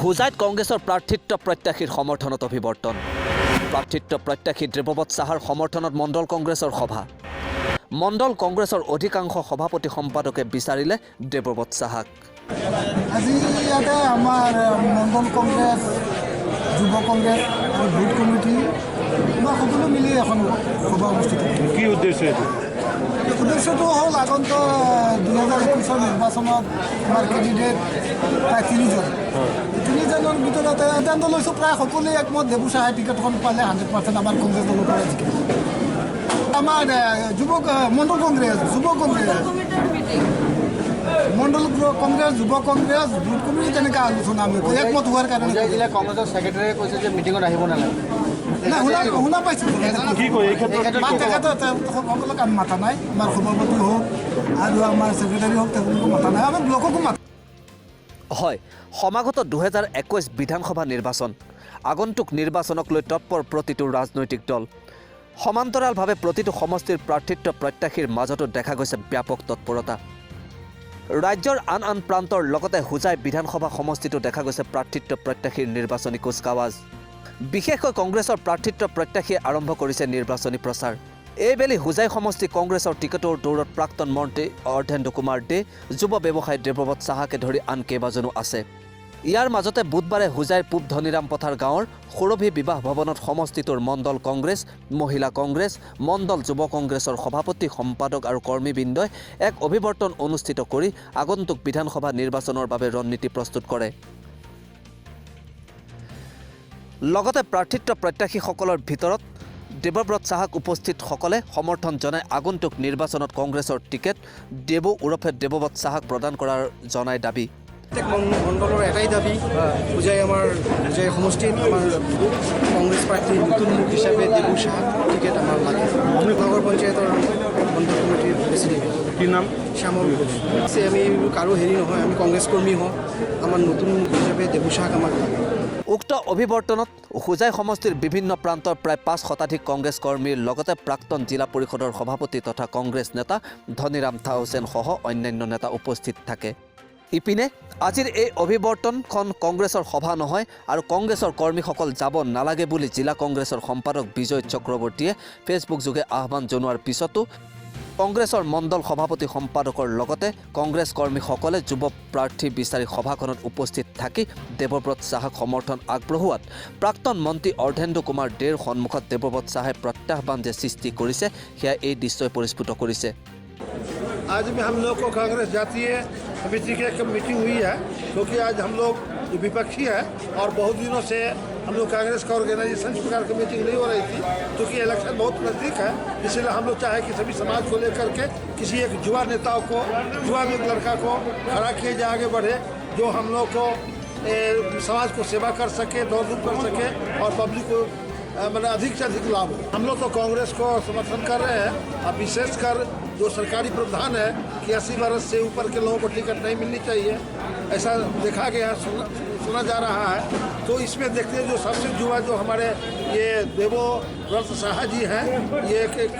হুজাইত কংগ্ৰেছৰ প্ৰাৰ্থিত্ব প্ৰত্যাশীৰ সমৰ্থনত অভিৱৰ্তন প্ৰাৰ্থিত্ব প্ৰত্যাশী দেৱব্ৰত চাহাৰ সমৰ্থনত মণ্ডল কংগ্ৰেছৰ সভা মণ্ডল কংগ্ৰেছৰ অধিকাংশ সভাপতি সম্পাদকে বিচাৰিলে দেৱব্ৰত চাহাক আজি ইয়াতে আমাৰ মণ্ডল কংগ্ৰেছ যুৱ কংগ্ৰেছ আৰু বুথ কমিটি আমাৰ সকলো মিলি এখন সভা অনুষ্ঠিত কৰিম। কি উদ্দেশ্য এইটো? উদ্দেশ্যটো হ'ল আগন্ত 2021 নিৰ্বাচনত আমাৰ কেণ্ডিডেট প্ৰায় 3জনৰ ভিতৰত সিদ্ধান্ত লৈছোঁ প্ৰায় সকলোৱে একমত দেৱু চাহাই টিকেটখন পালে 100% আমাৰ কংগ্ৰেছ দলৰ পৰা জিকিব। আমাৰ মণ্ডল কংগ্ৰেছ যুৱ কংগ্ৰেছ মণ্ডল কংগ্ৰেছ যুৱ কংগ্ৰেছ বুথ কমিটি তেনেকৈ আলোচনা আমি একমত হোৱাৰ কাৰণে জিলা কংগ্ৰেছৰ ছেক্ৰেটাৰীয়ে কৈছে যে মিটিঙত আহিব নালাগে। শুনা পাইছোঁ কি কয় এই ক্ষেত্ৰত? সকলোকে আমি মাতা নাই আমাৰ সভাপতি হওক আৰু আমাৰ ছেক্ৰেটাৰী হওক তেওঁলোকক মাতা নাই আমাৰ ব্লককো মাতা হয় সমাগত 2021 বিধানসভা নিৰ্বাচন আগন্তুক নিৰ্বাচনক লৈ তৎপৰ প্ৰতিটো ৰাজনৈতিক দল সমান্তৰালভাৱে প্ৰতিটো সমষ্টিৰ প্ৰাৰ্থিত্ব প্ৰত্যাশীৰ মাজতো দেখা গৈছে ব্যাপক তৎপৰতা ৰাজ্যৰ আন প্ৰান্তৰ লগতে হুজাই বিধানসভা সমষ্টিতো দেখা গৈছে প্ৰাৰ্থিত্ব প্ৰত্যাশীৰ নিৰ্বাচনী কুচকাৱাজ বিশেষকৈ কংগ্ৰেছৰ প্ৰাৰ্থিত্ব প্ৰত্যাশীয়ে আৰম্ভ কৰিছে নিৰ্বাচনী প্ৰচাৰ এইবেলি হুজাই সমষ্টি কংগ্ৰেছৰ টিকেটৰ দৌৰত প্ৰাক্তন মন্ত্ৰী অৰ্ধেন্দু কুমাৰ দে যুৱ ব্যৱসায়ী দেৱব্ৰত চাহাকে ধৰি আন কেইবাজনো আছে ইয়াৰ মাজতে বুধবাৰে হুজাইৰ পূব ধনীৰাম পথাৰ গাঁৱৰ সুৰভি বিবাহ ভৱনত সমষ্টিটোৰ মণ্ডল কংগ্ৰেছ মহিলা কংগ্ৰেছ মণ্ডল যুৱ কংগ্ৰেছৰ সভাপতি সম্পাদক আৰু কৰ্মীবৃন্দই এক অভিৱৰ্তন অনুষ্ঠিত কৰি আগন্তুক বিধানসভা নিৰ্বাচনৰ বাবে ৰণনীতি প্ৰস্তুত কৰে লগতে প্ৰাৰ্থিত্ব প্ৰত্যাশীসকলৰ ভিতৰত দেৱব্ৰত চাহাক উপস্থিতসকলে সমৰ্থন জনাই আগন্তুক নিৰ্বাচনত কংগ্ৰেছৰ টিকেট দেৱু ওৰফে দেৱব্ৰত চাহাক প্ৰদান কৰাৰ জনাই দাবী মণ্ডলৰ এটাই দাবী হুজাই সমষ্টিত আমাৰ কংগ্ৰেছ পাৰ্টীৰ নতুন মুখ হিচাপে দেৱু চাহাক টিকেট আমাৰ লাগে নগৰ পঞ্চায়তৰ মণ্ডল কমিটিৰ প্ৰেচিডেণ্ট কি নাম? শ্যামল ঘোষ আমি কাৰো হেৰি নহয় আমি কংগ্ৰেছ কৰ্মী হওঁ আমাৰ নতুন মুখ হিচাপে দেৱু চাহাক আমাক লাগে উক্ত অভিৱৰ্তনত হুজাই সমষ্টিৰ বিভিন্ন প্ৰান্তৰ প্ৰায় 5 শতাধিক কংগ্ৰেছ কৰ্মীৰ লগতে প্ৰাক্তন জিলা পৰিষদৰ সভাপতি তথা কংগ্ৰেছ নেতা ধনীৰাম থাউচেন সহ অন্যান্য নেতা উপস্থিত থাকে ইপিনে আজিৰ এই অভিৱৰ্তনখন কংগ্ৰেছৰ সভা নহয় আৰু কংগ্ৰেছৰ কৰ্মীসকল যাব নালাগে বুলি জিলা কংগ্ৰেছৰ সম্পাদক বিজয় চক্ৰৱৰ্তীয়ে ফেচবুক যোগে আহ্বান জনোৱাৰ পিছতো কংগ্ৰেছৰ মণ্ডল সভাপতি সম্পাদকৰ লগতে কংগ্ৰেছ কৰ্মীসকলে যুৱ প্ৰাৰ্থী বিচাৰি সভাখনত উপস্থিত থাকি দেৱব্ৰত চাহাক সমৰ্থন আগবঢ়োৱাত প্ৰাক্তন মন্ত্ৰী অৰ্ধেন্দু কুমাৰ দেৰ সন্মুখত দেৱব্ৰত চাহে প্ৰত্যাহ্বান যে সৃষ্টি কৰিছে সেয়া এই দৃশ্যই পৰিস্ফুট কৰিছে आज भी हम लोग को कांग्रेस जातीय समिति की एक मीटिंग हुई है क्योंकि आज हम लोग विपक्षी है और बहुत दिनों से हम लोग कांग्रेस का ऑर्गेनाइजेशन इस प्रकार की मीटिंग नहीं हो रही थी क्योंकि इलेक्शन बहुत नज़दीक है इसलिए हम लोग चाहे कि सभी समाज को लेकर के किसी एक युवा नेताओं को युवा एक लड़का को खड़ा किए जाए आगे बढ़े जो हम लोग को समाज को सेवा कर सके दौड़ धूप कर सके और पब्लिक को मतलब अधिक से अधिक लाभ हो हम लोग तो कांग्रेस को समर्थन कर रहे हैं और विशेषकर जो सरकारी प्रावधान है कि 80 वर्ष से ऊपर के लोगों को टिकट नहीं मिलनी चाहिए ऐसा देखा गया है सुना जा रहा है तो इसमें देखते हैं जो सबसे युवा जो हमारे ये देवव्रत साहा जी हैं ये एक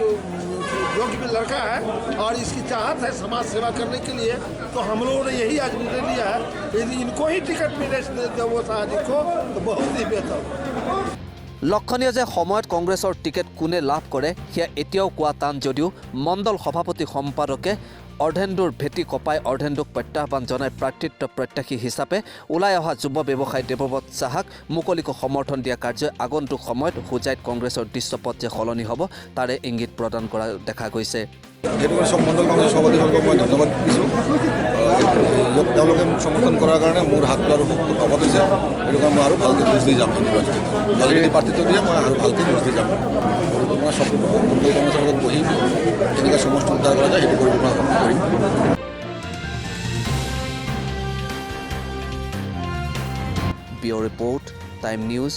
योग्य भी लड़का है और इसकी चाहत है समाज सेवा करने के लिए तो हम लोगों ने यही आज निर्णय लिया है यदि इनको ही टिकट मिले देवव्रत साहा जी को तो बहुत ही बेहतर লক্ষণীয় যে সময়ত কংগ্ৰেছৰ টিকেট কোনে লাভ কৰে সেয়া এতিয়াও কোৱা টান যদিও মণ্ডল সভাপতি সম্পাদকে অৰ্ধেন্দুৰ ভেটি কপাই অৰ্ধেন্দুক প্ৰত্যাহ্বান জনাই প্ৰাৰ্থিত্ব প্ৰত্যাশী হিচাপে ওলাই অহা যুৱ ব্যৱসায়ী দেৱব্ৰত চাহাক মুকলিকৈ সমৰ্থন দিয়া কাৰ্যই আগন্তুক সময়ত হুজাইত কংগ্ৰেছৰ দৃশ্যপট যে সলনি হ'ব তাৰে ইংগিত প্ৰদান কৰা দেখা গৈছে সেইটো কাৰণে মণ্ডল কংগ্ৰেছ সভাপতিসকলক মই ধন্যবাদ দিছোঁ তেওঁলোকে মোক সমৰ্থন কৰাৰ কাৰণে মোৰ হাতটো আৰু শক্ত হৈছে সেইটো কাৰণে মই আৰু ভালকৈ যুঁজ দি যাম যদি প্ৰাৰ্থিত্ব দিয়ে মই আৰু ভালকৈ যুঁজ দি যাম মই চব মণ্ডল কংগ্ৰেছৰ লগত বহি কেনেকৈ সমষ্টি উদ্ধাৰ কৰা যায় সেইটো কৰিব মই কৰিম ব্যুৰ ৰিপৰ্ট টাইম নিউজ